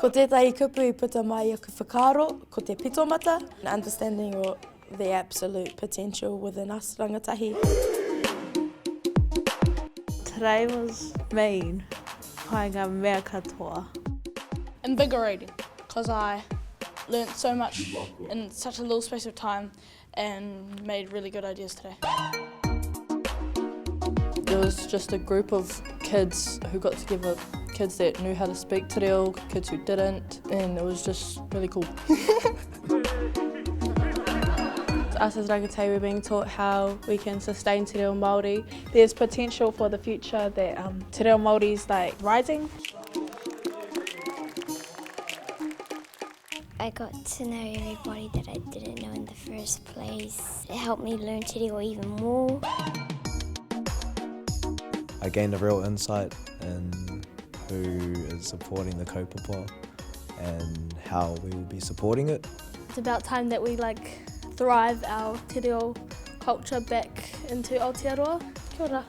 Ko tētahi kupu I puta mai o ka whakaaro, ko te pitomata, and understanding of the absolute potential within us rangatahi. Today was mean, hainga mea katoa. Invigorating, because I learnt so much in such a little space of time and made really good ideas today. There was just a group of kids who got together, kids that knew how to speak te reo, kids who didn't, and it was just really cool. Us as Rangatahi, we're being taught how we can sustain te reo Māori. There's potential for the future that te reo Māori is rising. I got to know everybody that I didn't know in the first place. It helped me learn te reo even more. I gained a real insight in who is supporting the kaupapa and how we will be supporting it. It's about time that we thrive our te reo culture back into Aotearoa. Kia ora.